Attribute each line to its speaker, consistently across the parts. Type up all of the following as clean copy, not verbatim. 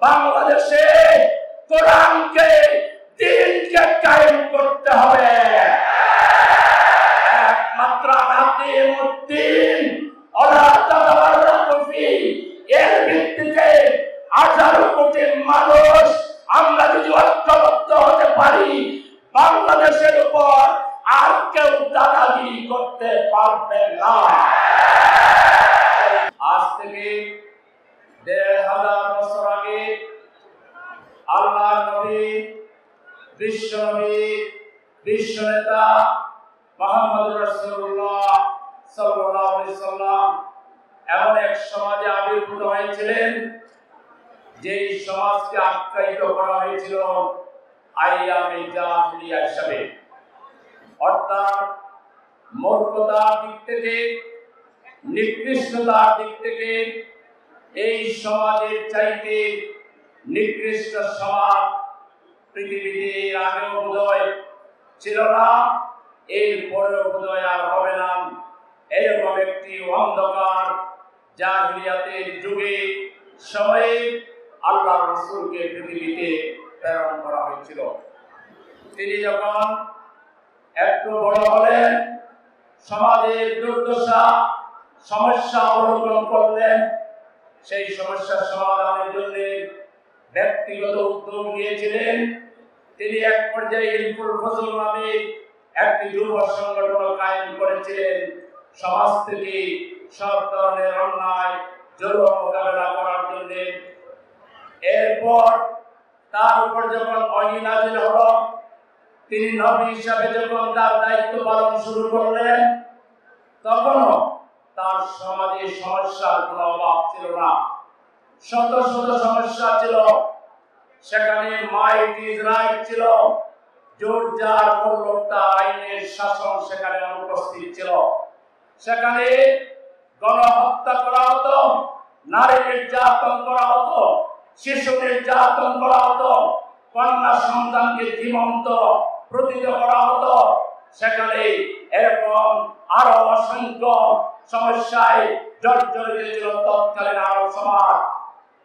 Speaker 1: বাংলাদেশে কোরআনকে দ্বীনকে কায়েম করতে হবে। একমাত্র আনাতিমুদ্দিন ওয়ালা তাতাফাররাকু ফি এর ভিত্তিতে 18 কোটি মানুষ আমরা যদি ঐক্যবদ্ধ হতে পারি, বাংলাদেশের উপর আর কেউ দাদাগিরি করতে পারবে না। আজ থেকে 1500 বছর আগে আল্লাহর নবী, বিশ্ব নেতা মুহাম্মদুর রাসূলুল্লাহ সাল্লাল্লাহু আলাইহি সাল্লাম এমন এক সমাজে আবির্ভূত হয়েছিলেন যে সমাজকে আখ্যায়িত করা হয়েছিল আইয়ামে জাহিলিয়া হিসাবে। অর্থাৎ মূর্খতার দিক থেকে, নিকৃষ্টতার দিক থেকে এই সমাজের চাইতে নিকৃষ্ট সমাজ পৃথিবীতে আগেও বোধহয় ছিল না, এরপরেও বোধহয় আর হবে না। এরকম একটি অন্ধকার জাহিলিয়াতের যুগে সময়ে আল্লাহ রাসূলকে পৃথিবীতে প্রেরণ করা হয়েছিল। তিনি যখন একটু বড় হলেন, সমাজের দুর্দশা সমস্যা অবলম্বন করলেন। সেই সমস্যার সমাধানের জন্য ব্যক্তিগত উদ্যোগ নিয়েছিলেন। তিনি এক পর্যায়ে হিলফুল ফজল নামে একটি যুব সংগঠন কায়েম করেছিলেন, সমাজ থেকে সব ধরনের অন্যায় জুলুম মোকাবেলা করার জন্য। এরপর তার উপর যখন ওহী নাযিল হলো, তিনি নবী হিসাবে যখন তার দায়িত্ব পালন শুরু করলেন, তখনও তার সমাজে সমস্যার কোনো অভাব ছিল না। শত শত সমস্যা ছিল। সেখানে মাইট ইজ রাইট ছিল, জোর জার মূল্যতা আইনের শাসন সেখানে অনুপস্থিত ছিল। সেখানে গণহত্যা করা হতো, নারী নির্যাতন করা হতো, শিশু নির্যাতন করা হতো, কন্যা সন্তানকে জীবন্ত প্রতিহত করা হতো। সেখানে এরকম আরো অসংখ্য সমস্যায় জর্জরিত ছিল তৎকালীন আরব সমাজ।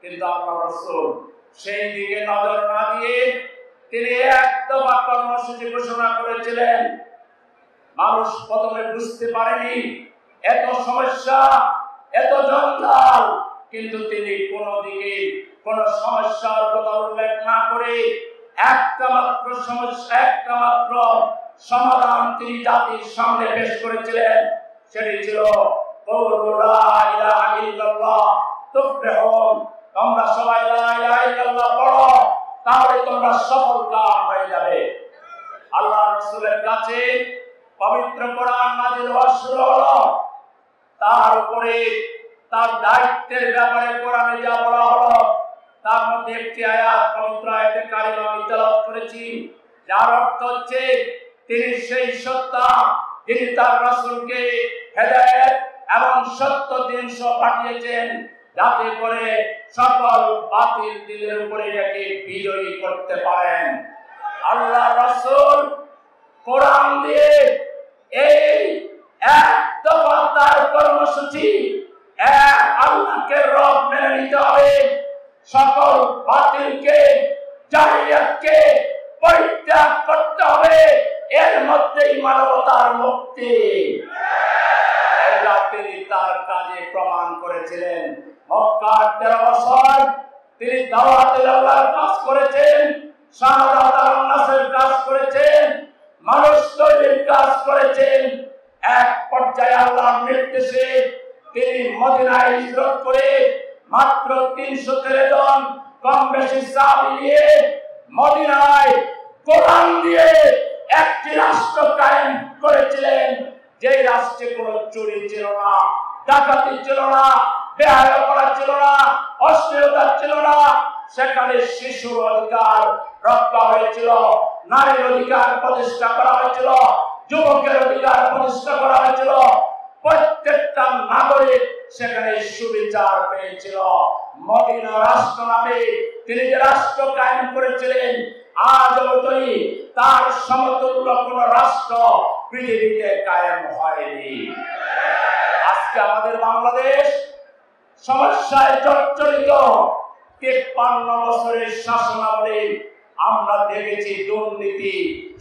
Speaker 1: কিন্তু আল্লাহ রাসূল সেই দিকে নজর না দিয়ে তিনি এক দফা কর্মসূচি ঘোষণা করেছিলেন। মানুষ প্রথমে বুঝতে পারেনি এত সমস্যা, এত জঞ্জাল, কিন্তু তিনি কোনো দিকে কোনো সমস্যার কথা উল্লেখ না করে একটা মাত্র সমস্যা, একটা মাত্র সমাধান তিনি জাতির সামনে পেশ করেছিলেন। সেটি ছিল কওলু লা ইলাহা ইল্লাল্লাহ তুফলিহুন। তোমরা সবাই লা ইলাহা ইল্লাল্লাহ পড়ো, তাহলে তোমরা সফলকাম হয়ে যাবে। আল্লাহ রাসূলের কাছে পবিত্র কোরআন নাযিল হওয়া শুরু হলো। তার উপরে তার দায়িত্বের ব্যাপারে কোরআনে যা বলা হলো, তার মধ্যে একটি আয়াত, পবিত্র আয়াতে কারিমা আমি তেলাওয়াত করেছি, যার অর্থ হচ্ছে তিনি সেই সত্তা যিনি তার রাসূলকে হেদায়েত এবং সত্য দিন সহ পাঠিয়েছেন, যাতে করে সকল বাতিল দিনের উপরে এটাকে বিজয়ী করতে পারেন। আল্লাহ রাসূল কোরআন দিয়ে এই এক দফা তার কর্মসূচি, এক আল্লাহকে রব মেনে নিতে হবে, সকল বাতিলকে জাহিলিয়াতকে পরিত্যাগ করতে হবে, এর মধ্যেই মানবতার মুক্তি। এটা তিনি তার কাজে প্রমাণ করেছিলেন। মক্কার 13 বছর তিনি দাওয়াতুল আল্লাহর কাজ করেছেন, শাহাদাত আন-নাসের কাজ করেছেন, মানুষ তৈরির কাজ করেছেন। এক পর্যায়ে আল্লাহর নির্দেশে তিনি মদিনায় হিজরত করে মাত্র 313 জন কম বেশি সাহাবী নিয়ে মদিনায় কোরআন দিয়ে একটি রাষ্ট্র কায়েম করেছিলেন, যে রাষ্ট্রে কোনো চুরি ছিল না, ডাকাতি ছিল না, বেহায়াপনা ছিল না, অশ্লীলতা ছিল না। সেখানে শিশুর অধিকার রক্ষা হয়েছিল, নারীর অধিকার প্রতিষ্ঠা করা হয়েছিল, যুবকের অধিকার প্রতিষ্ঠা করা হয়েছিল। প্রত্যেকটা নাগরিক সেখানে সুবিচার পেয়েছিল। মদিনা রাষ্ট্র নামে তিনি যে রাষ্ট্র কায়েম করেছিলেন, আজ অবধি তার সমতুল্য কোন রাষ্ট্র পৃথিবীতে কায়েম হয়নি। আজকে আমাদের বাংলাদেশ সমস্যায় জর্জরিত, 53 বছরের শাসনামলে আমরা দেখেছি দুর্নীতি,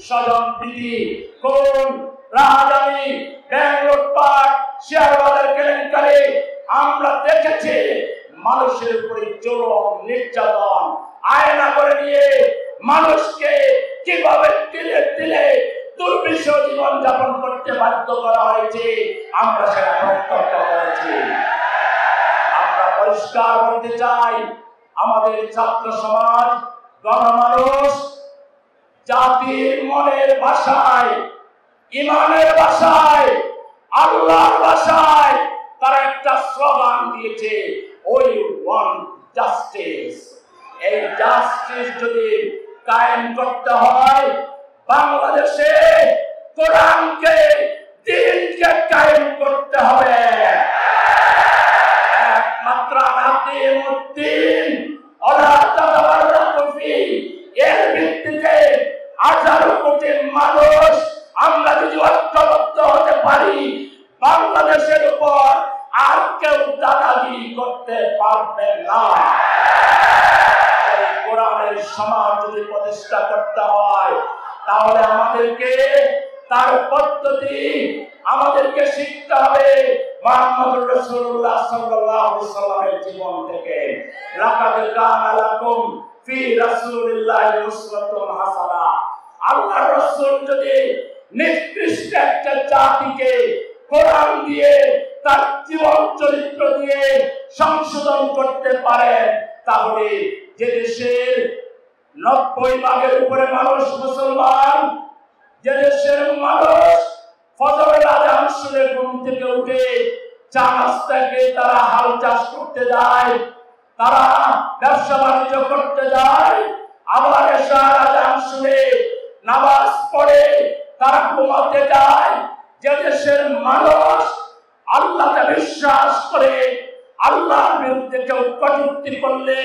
Speaker 1: স্বজনপ্রীতি, খুন, রাহাজানি, ব্যাংক লুটপাট, শেয়ার বাজার কেলেঙ্কারি। আমরা দেখেছি মানুষের উপরে জুলুম, নির্যাতন, আয়না করে নিয়ে মানুষকে কিভাবে তিলে তিলে দুর্বিষহ জীবন যাপন করতে বাধ্য করা হয়েছে। আমরা সেটা প্রত্যক্ষ করেছি। আমরা পরিষ্কার বলতে চাই, আমাদের ছাত্র সমাজ, গণমানুষ জাতির মনের ভাষায়, ইমানের ভাষায়, আল্লাহর ভাষায় তারা একটা স্লোগান দিয়েছে, উই ওয়ান্ট জাস্টিস। এই জাস্টিস যদি কায়েম করতে হয়, বাংলাদেশে কোরআনকে, দ্বীনকে কায়েম করতে হবে। একমাত্র আনাতিমুদ্দিন ওয়ালা তাতাবাররাকু ফি, এর ভিত্তিতে 18 কোটি মানুষ আমরা যদি ঐক্যবদ্ধ হতে পারি, বাংলাদেশের উপর আর কেউ দাদাগিরি করতে পারবে না। এই কোরআনের সমাজ যদি প্রতিষ্ঠা করতে হয়, তাহলে আমাদেরকে তার পদ্ধতি আমাদেরকে শিখতে হবে মুহাম্মদুর রাসূলুল্লাহ সাল্লাল্লাহু আলাইহি সাল্লামের জীবন থেকে। লাকাদ কানা লাকুম ফি রাসূলিল্লাহি উসওয়াতুন হাসানা। আল্লাহর রাসূল যদি নিকৃষ্ট একটা জাতিকে কোরআন দিয়ে, তার জীবন চরিত্র দিয়ে সংশোধন করতে পারেন, তাহলে যে দেশের 90% উপরে মানুষ মুসলমান, যে দেশের মানুষ ফজরের আযান শুনে ঘুম থেকে উঠে চা নাস্তাকে তারা হাল চাষ করতে যায়, তারা ব্যবসা বাণিজ্য করতে যায়, আবার এশার আযান শুনে নামাজ পড়ে তারা ঘুমাতে যায়, যে দেশের মানুষ আল্লাহকে বিশ্বাস করে, আল্লাহর বিরুদ্ধে কেউ কটূক্তি করলে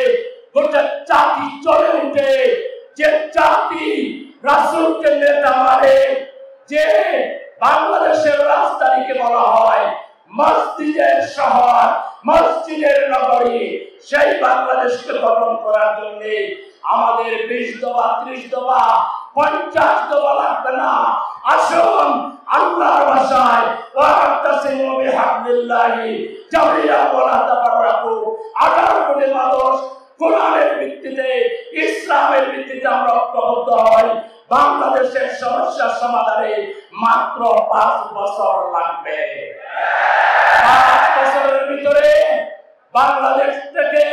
Speaker 1: গোটা জাতি চলে উঠে, যে জাতি রাসূলকে নেতা মানে, যে বাংলাদেশের রাজধানীকে বলা হয় মসজিদের শহর, মসজিদের নগরী, সেই বাংলাদেশকে গঠন করার জন্য আমাদের 20 দফা, 30 দফা, 50 দফা লাগবে না। আসুন আল্লাহর ভাষায় ওয়াতাসিমু বিহাবলিল্লাহি জামিআন ওয়া লা তাফাররাকু। 18 কোটি মানুষ কোরআনের ভিত্তিতে, ইসলামের ভিত্তিতে আমরা ঐক্যবদ্ধ হই। বাংলাদেশের সমস্যা সমাধানে মাত্র 5 বছর লাগবে। 5 বছরের ভিতরে বাংলাদেশ থেকে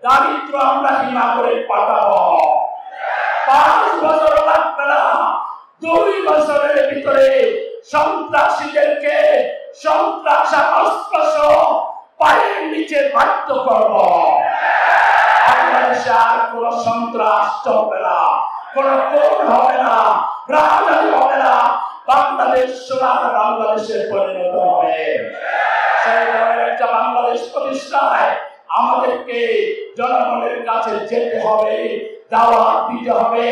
Speaker 1: দারিদ্র আমরা হিমালয়ে পাঠাবো। 5 বছর লাগবে না, 2 বছরের ভিতরে সন্ত্রাসীদেরকে সন্ত্রাসের অস্ত্র পায়ের নিচে বাধ্য করব। বাংলাদেশে আর কোন সন্ত্রাস চলবে না, কোন খুন হবে না, রাজনীতি হবে না। বাংলাদেশ সোনার বাংলাদেশে পরিণত হবে। সেই ধরনের একটা বাংলাদেশ প্রতিষ্ঠায় আমাদেরকে জনগণের কাছে যেতে হবে, দাওয়াত দিতে হবে,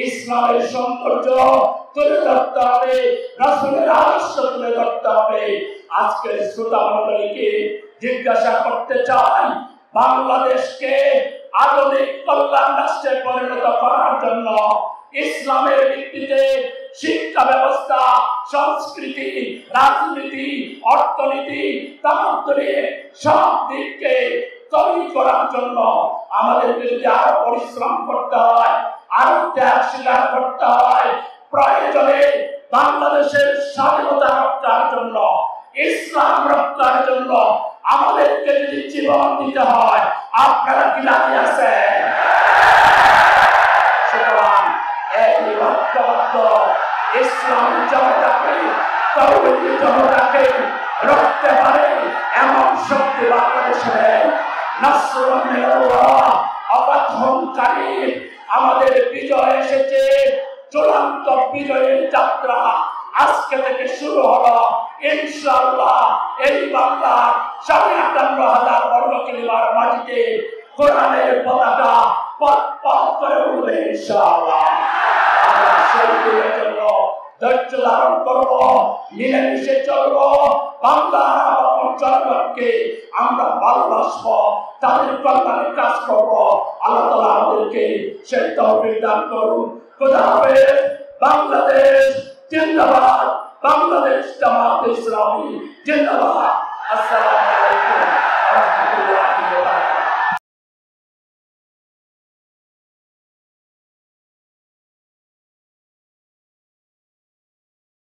Speaker 1: ইসলামের সৌন্দর্য তুলে ধরতে হবে, রাসূলের আদর্শ তুলে ধরতে হবে। আজকের শ্রোতা মণ্ডলীকে জিজ্ঞাসা করতে চাই, বাংলাদেশকে আধুনিক কল্যাণ রাষ্ট্রে পরিণত করার জন্য ইসলামের ভিত্তিতে শিক্ষা ব্যবস্থা, সংস্কৃতি, রাজনীতি, অর্থনীতি, তামাদ্দুনের সব দিককে তৈরি করার জন্য আমাদেরকে যদি আরো পরিশ্রম করতে হয়, আরো ত্যাগ স্বীকার করতে হয়, প্রয়োজনে বাংলাদেশের স্বাধীনতা রক্ষার জন্য, ইসলাম রক্ষার জন্য আমাদেরকে যদি জীবন দিতে হয়, আপনারা কি রাজি আছেন? সুতরাং এই ঐক্যবদ্ধ ইসলাম জনতাকে, তৌহিদি জনতাকে রক্ষতে পারে এমন শক্তি বাংলাদেশে নাসরুন মিনাল্লাহ, অবাধ্যম কারীম। আমাদের বিজয় এসেছে, চূড়ান্ত বিজয়ের যাত্রা আজকে থেকে শুরু হলো। ইনশাআল্লাহ এই বাংলার 58,000 বর্গ কিলোমিটার মাটিতে কোরআনের পতাকা পথ পথ করে উঠবে ইনশাআল্লাহ। আমরা সেই দিনের জন্য ধৈর্য ধারণ করবো, মিলেমিশে চলবো, বাংলার জনগণকে আমরা ভালোবাসবো, তাদের কল্যাণে কাজ করবো। আল্লাহ তাআলা আমাদেরকে সেই তৌফিক দান করুন। খোদা হাফেজ। বাংলাদেশ জিন্দাবাদ। বাংলাদেশ জামাত ইসলামী জিন্দাবাদ।